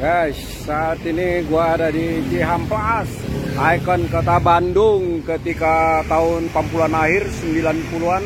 Guys, saat ini gua ada di Cihampelas, ikon kota Bandung ketika tahun 80-an akhir 90-an.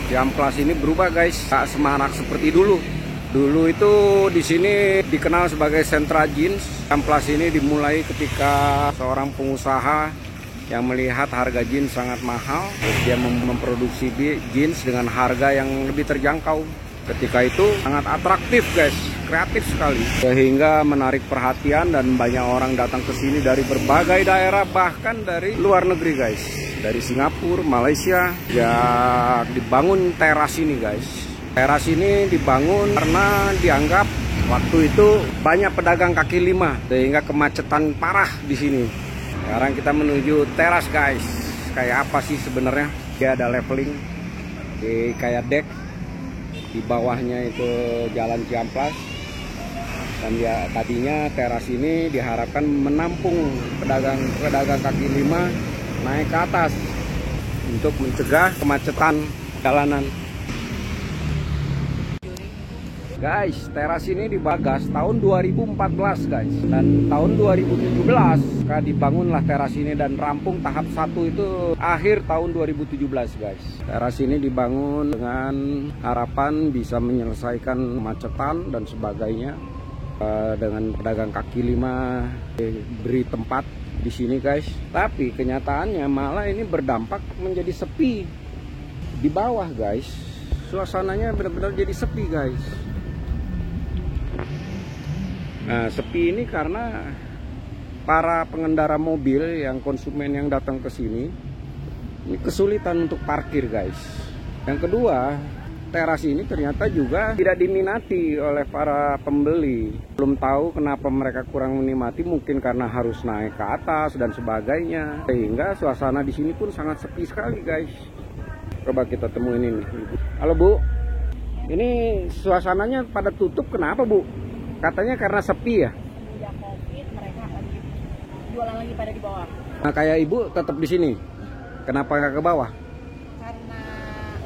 Cihampelas ini berubah guys, tak semarak seperti dulu. Dulu itu di sini dikenal sebagai sentra jeans. Cihampelas ini dimulai ketika seorang pengusaha yang melihat harga jeans sangat mahal, terus dia memproduksi jeans dengan harga yang lebih terjangkau. Ketika itu sangat atraktif guys, kreatif sekali, sehingga menarik perhatian dan banyak orang datang ke sini dari berbagai daerah, bahkan dari luar negeri guys, dari Singapura, Malaysia. Ya, dibangun teras ini guys. Teras ini dibangun karena dianggap waktu itu banyak pedagang kaki lima, sehingga kemacetan parah di sini. Sekarang kita menuju teras guys. Kayak apa sih sebenarnya? Dia ada leveling, kayak deck. Di bawahnya itu jalan Cihampelas, dan ya tadinya teras ini diharapkan menampung pedagang kaki lima naik ke atas untuk mencegah kemacetan jalanan. Guys, teras ini dibagas tahun 2014 guys, dan tahun 2017 dibangunlah teras ini dan rampung tahap 1 itu akhir tahun 2017 guys. Teras ini dibangun dengan harapan bisa menyelesaikan kemacetan dan sebagainya, dengan pedagang kaki lima diberi tempat di sini guys. Tapi kenyataannya malah ini berdampak menjadi sepi di bawah guys. Suasananya benar-benar jadi sepi guys. Nah, sepi ini karena para pengendara mobil yang konsumen yang datang ke sini ini kesulitan untuk parkir guys. Yang kedua, teras ini ternyata juga tidak diminati oleh para pembeli. Belum tahu kenapa mereka kurang menikmati, mungkin karena harus naik ke atas dan sebagainya, sehingga suasana di sini pun sangat sepi sekali guys. Coba kita temuin ini. Halo Bu, ini suasananya pada tutup, kenapa Bu? Katanya karena sepi ya? Ya COVID, mereka lagi jualan lagi pada di bawah. Nah, kayak Ibu tetap di sini. Kenapa nggak ke bawah? Karena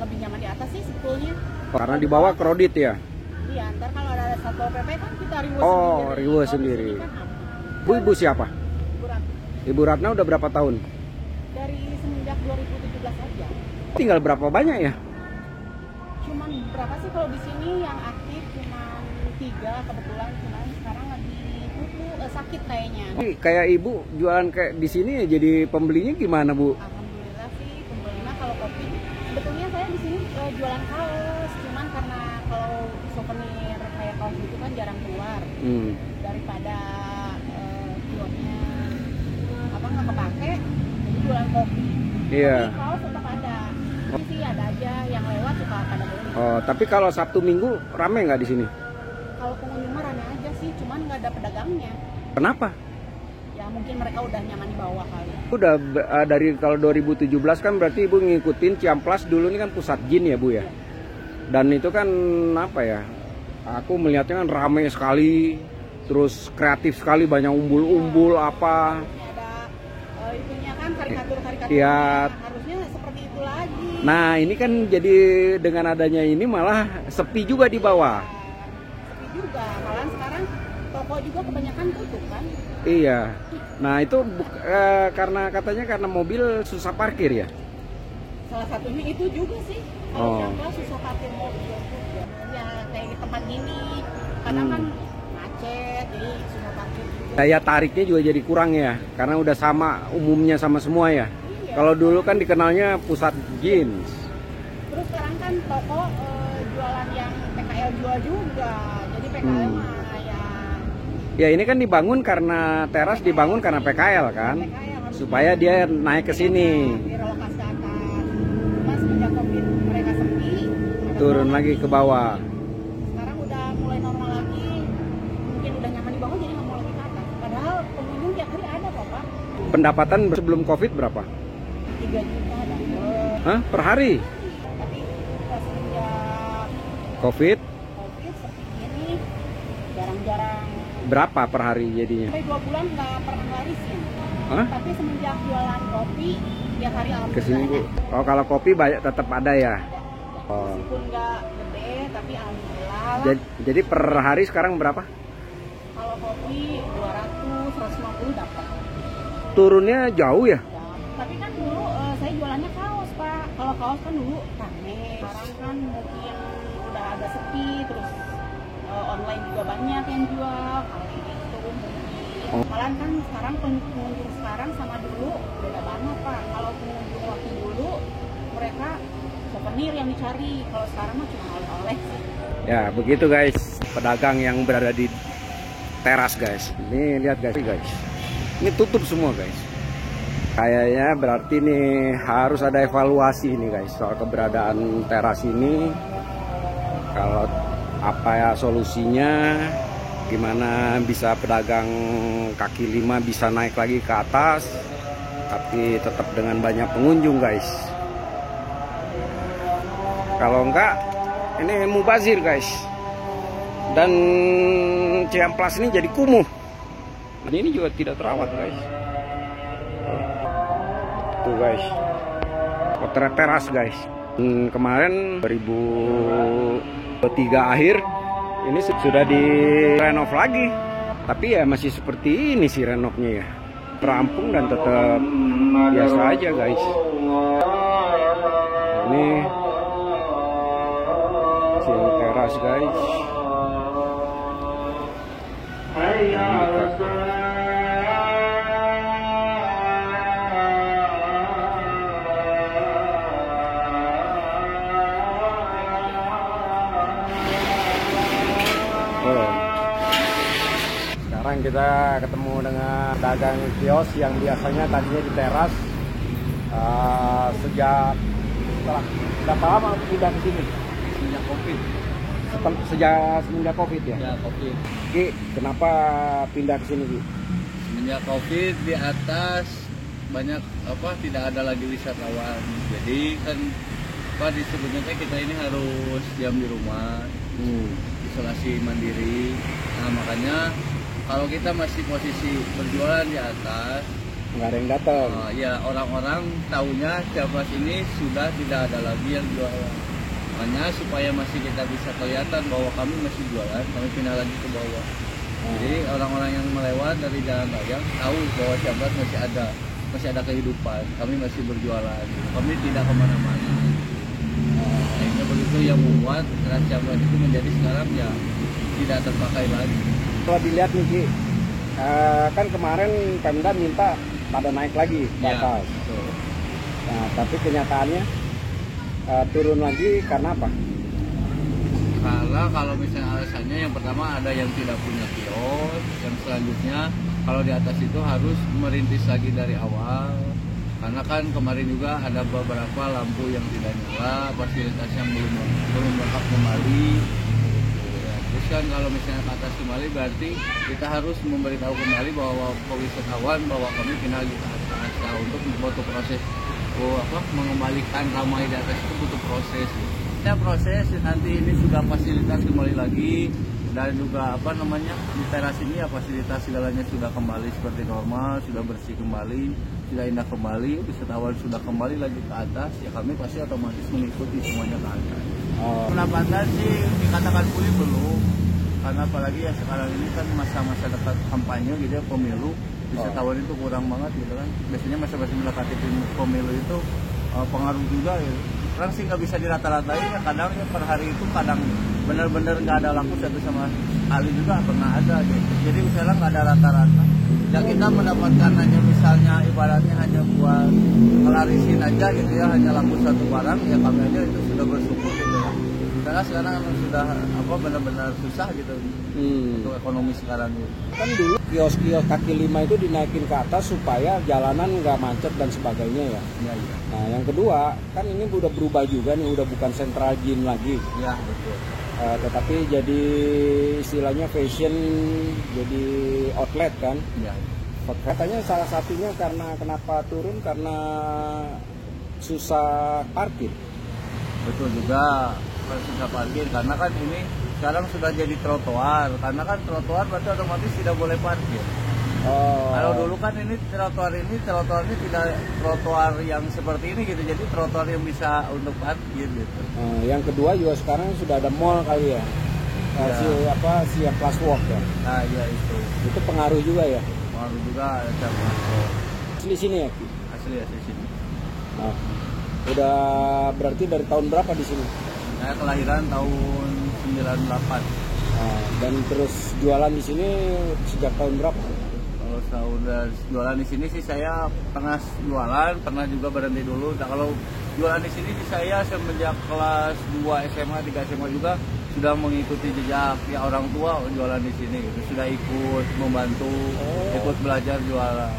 lebih nyaman di atas sih sebetulnya. Karena di bawah kredit ya? Iya, ntar kalau ada Satpol PP kan kita riwes Oh, sendiri. riwes sendiri. Kan Bu, Ibu siapa? Ibu Ratna. Ibu Ratna udah berapa tahun? Dari semenjak 2017 aja. Tinggal berapa banyak ya? Cuman berapa sih kalau di sini yang aktif cuman 3 kebetulan, cuman sekarang lagi sakit kayaknya. Kayak Ibu jualan kayak di sini ya, jadi pembelinya gimana Bu? Alhamdulillah sih pembelinya kalau kopi. Sebetulnya saya di sini jualan kaos, cuman karena kalau souvenir kayak kaos itu kan jarang keluar. Daripada jualnya apa nggak kepake, jadi jualan kopi. Iya. Tapi kaos tetap ada. Ini sih ada aja yang lewat suka pada beli. Oh, tapi kalau Sabtu Minggu rame nggak di sini? Kalau pengunjung mah rame aja sih, cuman nggak ada pedagangnya. Kenapa? Ya mungkin mereka udah nyaman di bawah kali. Udah dari kalau 2017 kan berarti Ibu ngikutin Cihampelas dulu ini kan pusat jin ya Bu ya? Dan itu kan apa ya? Aku melihatnya kan rame sekali, terus kreatif sekali, banyak umbul-umbul apa. Ada itunya kan karikatur-karikatur. Iya. Harusnya seperti itu lagi. Nah, ini kan jadi dengan adanya ini malah sepi juga di bawah. Sepi juga, malah sekarang toko juga kebanyakan tutup kan. Iya. Nah, itu karena katanya karena mobil susah parkir ya? Salah satunya itu juga sih. Kalau Cihampelas susah parkir mobil. Ya kayak di tempat gini, kadang kan macet, jadi susah parkir. Daya tariknya juga jadi kurang ya, karena udah sama umumnya sama semua ya. Iya. Kalau dulu kan dikenalnya pusat jeans. Terus sekarang kan toko jualan yang PKL jual juga, jadi PKL mah ya ini kan dibangun karena teras dibangun karena PKL kan, supaya dia naik ke sini. Direlokasi ke atas. Cuma semenjak COVID mereka sepi, Turun lagi ke bawah. sekarang udah mulai normal lagi, mungkin udah nyaman di bawah jadi nggak mau lagi ke atas. Padahal pengunjung tiap hari ada kok Pak. Pendapatan sebelum COVID berapa? 3 juta dapet. Hah? Per hari? Tapi semenjak COVID seperti ini jarang-jarang. berapa per hari jadinya? Sampai 2 bulan nggak pernah larisin. Hah? Tapi semenjak jualan kopi tiap hari Kesini Bu. alhamdulillah. Oh, kalau kopi banyak tetap ada ya? Oh. Meskipun nggak gede tapi alhamdulillah lah. Jadi per hari sekarang berapa? Kalau kopi 200, 150 dapat. Turunnya jauh ya? Tapi kan dulu saya jualannya kaos, Pak. Kalau kaos kan dulu rame. Sekarang kan mungkin udah agak sepi, terus online juga banyak yang jual, kali gitu mungkin. Malahan kan sekarang pengunjung sekarang sama dulu beda banget, Pak. Kalau pengunjung waktu dulu mereka souvenir yang dicari, kalau sekarang mah cuma oleh-oleh sih. Ya begitu guys, pedagang yang berada di teras guys. Ini lihat guys, ini tutup semua guys. Kayaknya berarti nih harus ada evaluasi nih guys soal keberadaan teras ini. Kalau apa ya solusinya, gimana bisa pedagang kaki lima bisa naik lagi ke atas, tapi tetap dengan banyak pengunjung guys. Kalau enggak, ini mubazir guys. Dan Ciamplas ini jadi kumuh. Dan ini juga tidak terawat guys. Tuh guys, potret teras guys. Kemarin 2023 akhir ini sudah direnov lagi, tapi ya masih seperti ini sih renovnya ya, terampung dan tetap biasa aja guys. Ini siang teras guys. Sekarang kita ketemu dengan dagang kios yang biasanya tadinya di teras. Sejak berapa lama pindah ke sini? Semenjak COVID. Semenjak COVID ya? Ya, COVID. Ki, kenapa pindah ke sini Ki? Semenjak COVID di atas banyak tidak ada lagi wisatawan. Jadi kan disebutnya kita ini harus diam di rumah, isolasi mandiri. Nah makanya kalau kita masih posisi berjualan di atas, nggak ada yang datang. Ya orang-orang taunya Ciamplas ini sudah tidak ada lagi yang jualan. Makanya supaya masih kita bisa kelihatan bahwa kami masih jualan, kami pindah lagi ke bawah. Jadi orang-orang yang melewat dari jalan raya tahu bahwa Ciamplas masih ada kehidupan, kami masih berjualan, kami tidak kemana-mana. Sehingga begitu yang membuat Trans Ciamplas itu menjadi sekarang ya tidak terpakai lagi. Kalau dilihat nih Ki, kan kemarin Pemda minta pada naik lagi ke atas. Ya, nah, tapi kenyataannya turun lagi karena apa? Karena kalau misalnya alasannya yang pertama ada yang tidak punya kios, yang selanjutnya kalau di atas itu harus merintis lagi dari awal. Karena kan kemarin juga ada beberapa lampu yang tidak nyala, fasilitas yang belum lengkap kembali. Terus kan kalau misalnya ke atas kembali berarti kita harus memberitahu kembali bahwa wisatawan bahwa kami pindah di atas. Nah, untuk butuh proses mengembalikan ramai di atas itu butuh proses. Ya proses nanti ini sudah fasilitas kembali lagi dan juga di teras ini ya fasilitas segalanya sudah kembali seperti normal, sudah bersih kembali, sudah indah kembali, wisatawan sudah kembali lagi ke atas, ya kami pasti otomatis mengikuti semuanya ke atas. Pendapatan sih dikatakan pulih belum, karena apalagi ya sekarang ini kan masa-masa dekat kampanye gitu ya, pemilu, wisatawan itu kurang banget gitu kan. Biasanya masa-masa mendekati pemilu itu pengaruh juga ya. Orang sih nggak bisa dirata-ratain ya, kadang ya per hari itu kadang benar-benar nggak ada laku satu sama kali juga pernah ada gitu. Jadi misalnya nggak ada rata-rata. Ya kita mendapatkan hanya misalnya ibaratnya hanya buat ngelarisin aja gitu ya, hanya laku satu barang ya kami aja itu sudah bersyukur gitu ya. Karena sekarang sudah benar-benar susah gitu untuk ekonomi sekarang gitu. Kan dulu kios-kios kaki lima itu dinaikin ke atas supaya jalanan nggak macet dan sebagainya ya. Iya. Nah yang kedua kan ini udah berubah juga nih, udah bukan central gym lagi. Iya betul. Tetapi jadi istilahnya fashion, jadi outlet kan. Iya. Katanya salah satunya karena kenapa turun karena susah parkir. Betul juga, susah parkir karena kan ini sekarang sudah jadi trotoar, karena kan trotoar berarti otomatis tidak boleh parkir. Kalau dulu kan ini trotoar ini tidak trotoar yang seperti ini gitu, jadi trotoar yang bisa untuk parkir gitu. Yang kedua juga sekarang sudah ada mall kali ya. siap plus walk ya. Nah iya itu. Itu pengaruh juga ya. Pengaruh juga ada plus walk. Asli sini ya? Asli sini. Nah, udah berarti dari tahun berapa di sini? Saya kelahiran tahun 98. Nah, dan terus jualan di sini sejak tahun berapa? Kalau udah jualan di sini sih saya pernah jualan, pernah juga berhenti dulu. Nah, kalau jualan di sini sih saya semenjak kelas 2 SMA, 3 SMA juga sudah mengikuti jejak ya orang tua jualan di sini. Gitu. Sudah ikut membantu, ikut belajar jualan.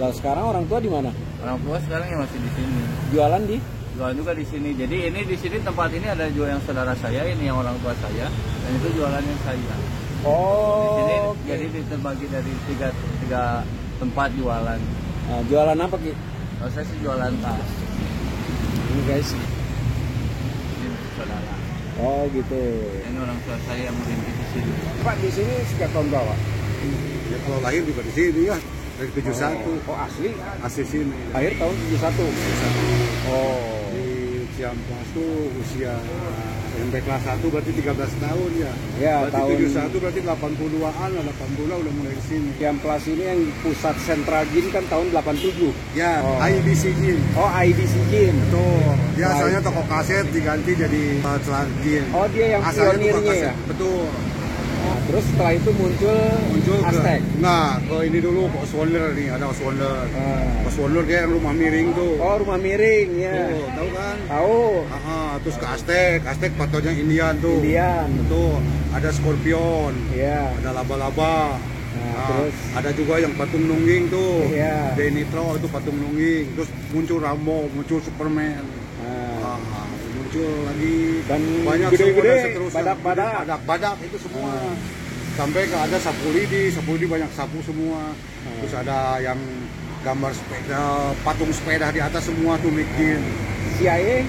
Lah sekarang orang tua di mana? Orang tua sekarang ya masih di sini. Jualan juga di sini. Jadi ini di sini tempat ini ada jual yang saudara saya, ini yang orang tua saya, dan itu jualannya saya. Di sini jadi terbagi dari tiga tempat jualan. Nah, jualan apa Ki? Kalau saya sih jualan tas. Ini guys. Ini saudara. Oh gitu. Ini orang tua saya yang merintis di sini. Pak di sini sejak tahun berapa? Ya kalau lahir juga di sini ya. Dari 71. Oh asli? Asli sini. Lahir tahun 71. Oh. Di Ciamplas tuh usia SMP kelas 1 berarti 13 tahun ya. Ya, berarti tahun 71 berarti 80-an, 80 udah mulai di sini. Ciamplas ini yang pusat sentral gym kan tahun 87. Ya, Oh. IBC Gym. Oh, IBC Gym. Tuh, dia asalnya toko kaset diganti jadi celah gym. Oh, dia yang Asalnya tukang pionirnya kaset. ya? Betul. Nah, terus setelah itu muncul Muncul Aztec. ke ini dulu ke Oswonder nih, ada Oswonder. Ah. Oswonder kayak yang rumah miring tuh. Oh, rumah miring ya. Tuh, tahu kan? Tahu. Terus ke Aztec patonya Indian tuh. Indian. Tuh, ada Scorpion, Iya. ada laba-laba. Terus ada juga yang patung nungging tuh. Iya. Denitro itu patung nungging. Terus muncul Rambo, muncul Superman. nah, Muncul lagi dan banyak gede-gede, semua, dan seterusnya. badak-badak. Badak itu semua. Sampai ke ada sapu lidi banyak sapu semua. Terus ada yang gambar sepeda, patung sepeda di atas semua tuh bikin. CIA.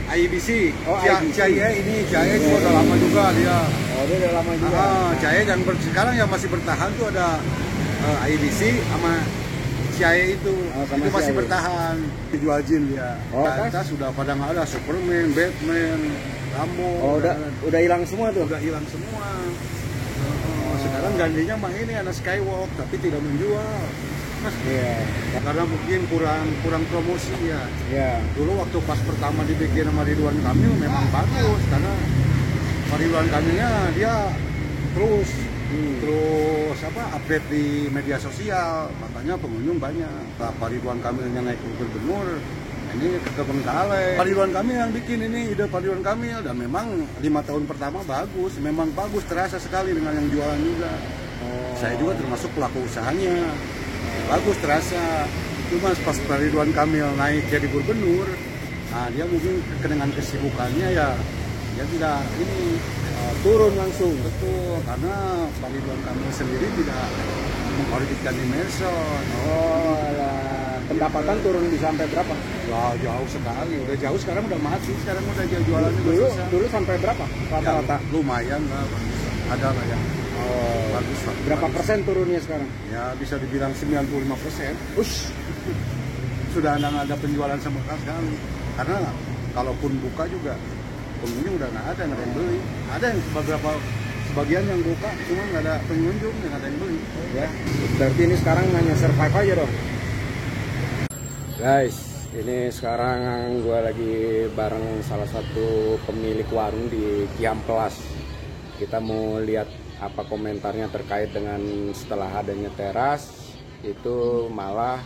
IBC. Oh, IBC. CIA ini juga udah lama juga dia. Oh, dia udah lama juga. CIA dan sekarang yang masih bertahan tuh ada IBC sama CIA itu. Sama itu masih CIA. bertahan. Dijual jin dia. Oh, Kita sudah pada nggak ada Superman, Batman, Rambo. Oh, udah hilang semua tuh. Udah hilang semua. Sekarang gantinya mah ini ada Skywalk tapi tidak menjual. Iya. Karena mungkin kurang promosi ya. Iya. Dulu waktu pas pertama dibikin sama Ridwan Kamil memang bagus karena Ridwan Kamilnya dia terus update di media sosial, makanya pengunjung banyak. Pak Ridwan Kamilnya naik ke gubernur, ini ke Bengkalai. Pak Ridwan Kamil yang bikin ini, ide Pak Ridwan Kamil, dan memang 5 tahun pertama bagus, memang bagus, terasa sekali dengan yang jualan juga. Saya juga termasuk pelaku usahanya, bagus terasa. Cuma pas Pak Ridwan Kamil naik jadi gubernur, nah dia mungkin dengan kesibukannya ya dia tidak ini Turun langsung. betul, karena Pak Ridwan Kamil sendiri tidak mengorbitkan di Medsos. Oh, lah. Pendapatan turun di sampai berapa? Jauh sekali, udah jauh, sekarang udah mati, sekarang udah jualan juga susah. Dulu sampai berapa rata-rata? Ya, lumayan lah, ada lah ya. Oh, Bagus lah. berapa bagus. persen turunnya sekarang? Ya bisa dibilang 95%. Ush. Sudah ada penjualan sama sekali. Karena kalaupun buka juga pengunjung udah nggak ada yang beli. Ada yang sebagian yang buka, cuma nggak ada pengunjung, nggak ada yang beli. Ya, berarti ini sekarang hanya survive aja dong. Guys, ini sekarang gue lagi bareng salah satu pemilik warung di Ciamplas. Kita mau lihat apa komentarnya terkait dengan setelah adanya teras itu malah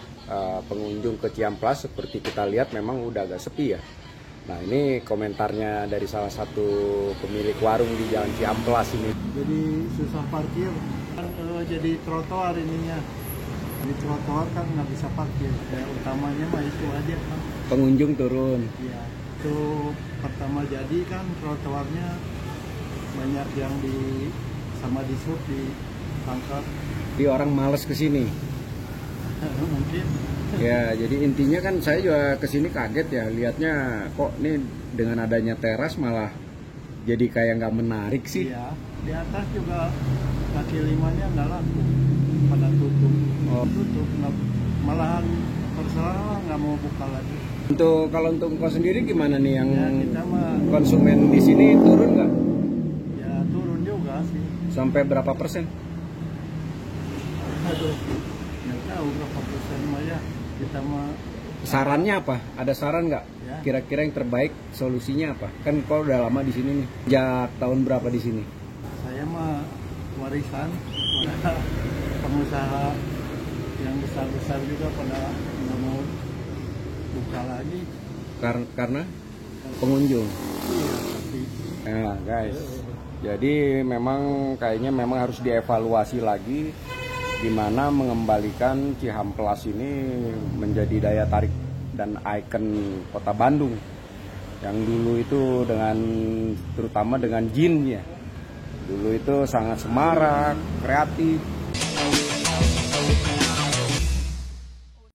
pengunjung ke Ciamplas seperti kita lihat memang udah agak sepi ya. Nah ini komentarnya dari salah satu pemilik warung di Jalan Ciamplas ini. Jadi susah parkir, jadi trotoar ininya. Di trotoar kan nggak bisa parkir. Ya, utamanya mah itu aja kan. Pengunjung turun. Ya, itu pertama jadi kan trotoarnya banyak yang sama di sub ditangkap. Jadi orang males ke sini. Mungkin. Ya, jadi intinya kan saya juga kesini kaget ya, lihatnya kok nih dengan adanya teras malah jadi kayak nggak menarik sih. Iya, di atas juga kaki limanya nggak laku, pada tutup. Tutup, malahan terserah nggak mau buka lagi. Kalau untuk engkau sendiri gimana nih yang Ya, kita mah konsumen di sini turun nggak? ya turun Sampai berapa persen? Aduh, nggak tahu berapa persen mah ya. Kita mah Sarannya apa? Ada saran nggak? Ya. Kira-kira yang terbaik solusinya apa? Kan kau udah lama di sini nih. Sejak tahun berapa di sini? saya mah warisan pada pengusaha yang besar-besar juga pada nggak mau buka lagi. Karena pengunjung. Iya, tapi Nah, guys. Jadi memang kayaknya memang harus dievaluasi lagi gimana mengembalikan Cihamplas ini menjadi daya tarik dan ikon kota Bandung yang dulu itu terutama dengan jinnya dulu itu sangat semarak, kreatif,